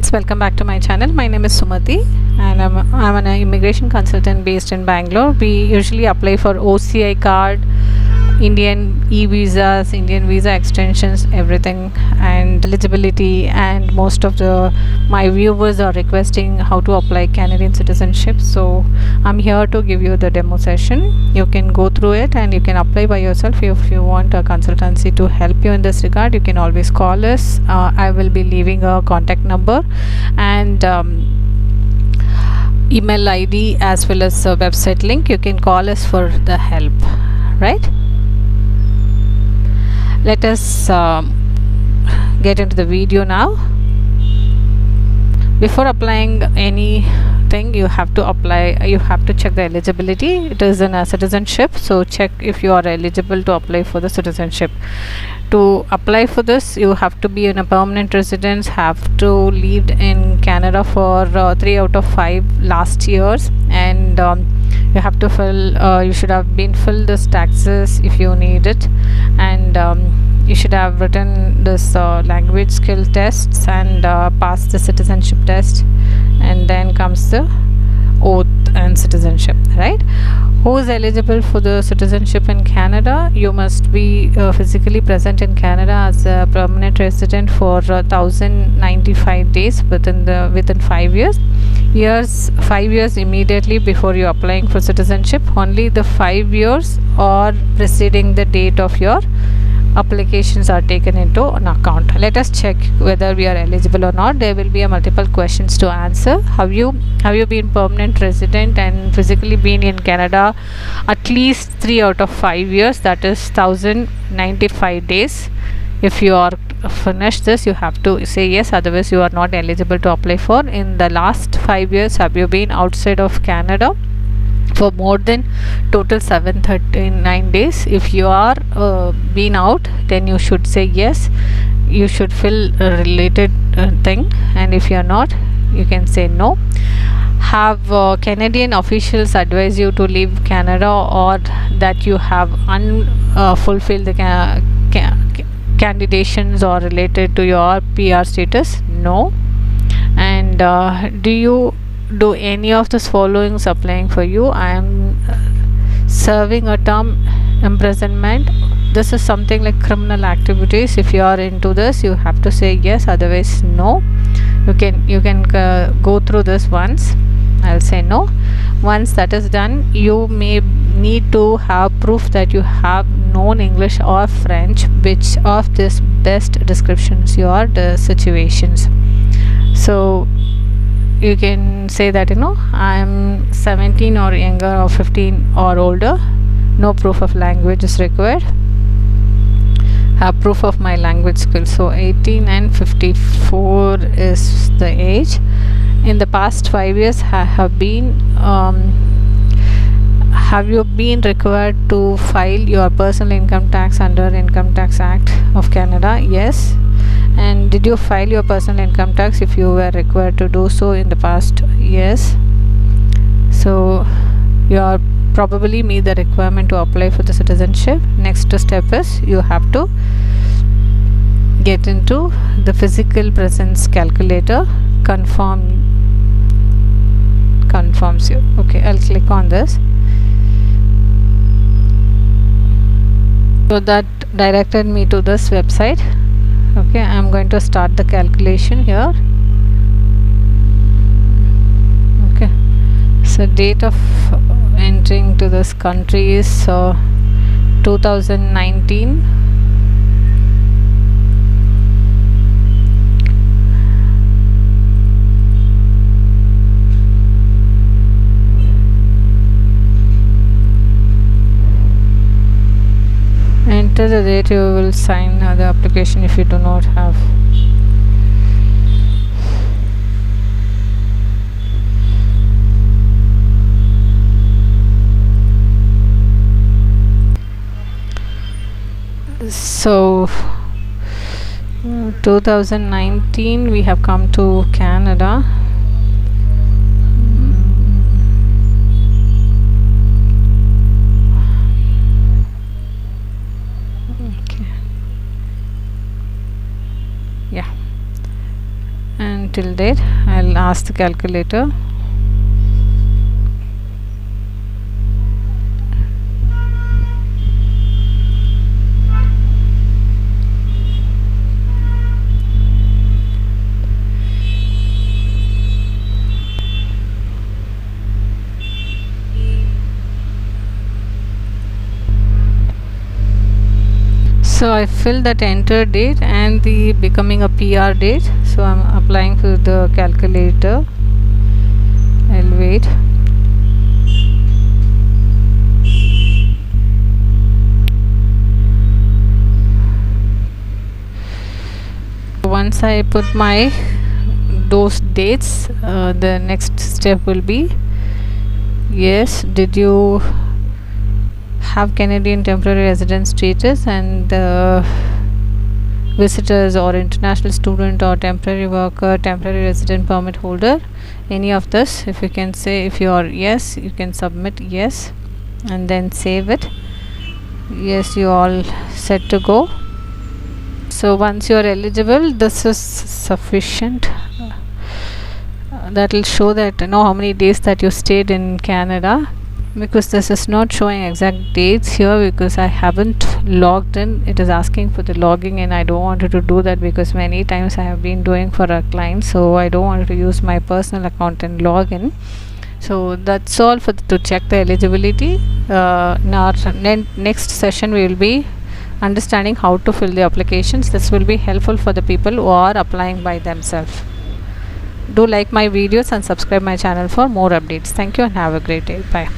friends, welcome back to my channel. My name is Sumati and I'm an immigration consultant based in Bangalore. We usually apply for OCI card, Indian e-visas, Indian visa extensions, everything, and eligibility. And most of my viewers are requesting how to apply Canadian citizenship. So I'm here to give you the demo session. You can go through it and you can apply by yourself. If you want a consultancy to help you in this regard, you can always call us. I will be leaving a contact number and email ID as well as a website link. You can call us for the help, right? Let us get into the video now. Before applying anything, you have to check the eligibility. It is in a citizenship, so check if you are eligible to apply for the citizenship. To apply for this, you have to be in a permanent residence, have to lived in Canada for 3 out of 5 last years, and you have to you should have been filled this taxes if you need it, and you should have written this language skill tests and passed the citizenship test, and then comes the oath and citizenship, right? Who is eligible for the citizenship in Canada? You must be physically present in Canada as a permanent resident for 1095 days within 5 years. 5 years immediately before you applying for citizenship. Only the 5 years or preceding the date of your applications are taken into an account. Let us check whether we are eligible or not. There will be multiple questions to answer. Have you been permanent resident and physically been in Canada at least 3 out of 5 years, that is 1095 days? If you are finished this, you have to say yes, otherwise you are not eligible to apply for. In the last 5 years, have you been outside of Canada for more than total 739 days? If you are been out, then you should say yes. You should fill a related thing, and if you are not, you can say no. Have Canadian officials advise you to leave Canada, or that you have unfulfilled the candidations or related to your PR status? No. And do you do any of this following applying for you? I am serving a term imprisonment. This is something like criminal activities. If you are into this, you have to say yes, otherwise no. You can go through this once. I'll say no. Once that is done, you may need to have proof that you have known English or French, which of this best descriptions your situations. So you can say that I'm 17 or younger, or 15 or older. No proof of language is required. Have proof of my language skills. So 18 and 54 is the age. In the past 5 years, have you been required to file your personal income tax under Income Tax Act of Canada? Yes. And did you file your personal income tax if you were required to do so in the past? Yes. So you are probably meet the requirement to apply for the citizenship. Next step is you have to get into the physical presence calculator. Confirms you. Okay, I'll click on this. So that directed me to this website. Okay, I'm going to start the calculation here. Okay, so date of entering to this country is 2019. Enter the date you will sign the application if you do not have. So 2019 we have come to Canada. till date. I'll ask the calculator. So I fill that enter date and the becoming a PR date. So I'm applying for the calculator. I'll wait. Once I put my those dates, the next step will be, yes, did you have Canadian temporary residence status, and visitors or international student or temporary worker, temporary resident permit holder, any of this. If you can say, if you are yes, you can submit yes and then save it. Yes, you all set to go. So once you are eligible, this is sufficient. That will show that how many days that you stayed in Canada, because this is not showing exact dates here because I haven't logged in. It is asking for the logging, and I don't want to do that because many times I have been doing for a client, so I don't want to use my personal account and log in. So that's all for to check the eligibility. In our next session we will be understanding how to fill the applications. This will be helpful for the people who are applying by themselves. Do like my videos and subscribe my channel for more updates. Thank you and have a great day. Bye.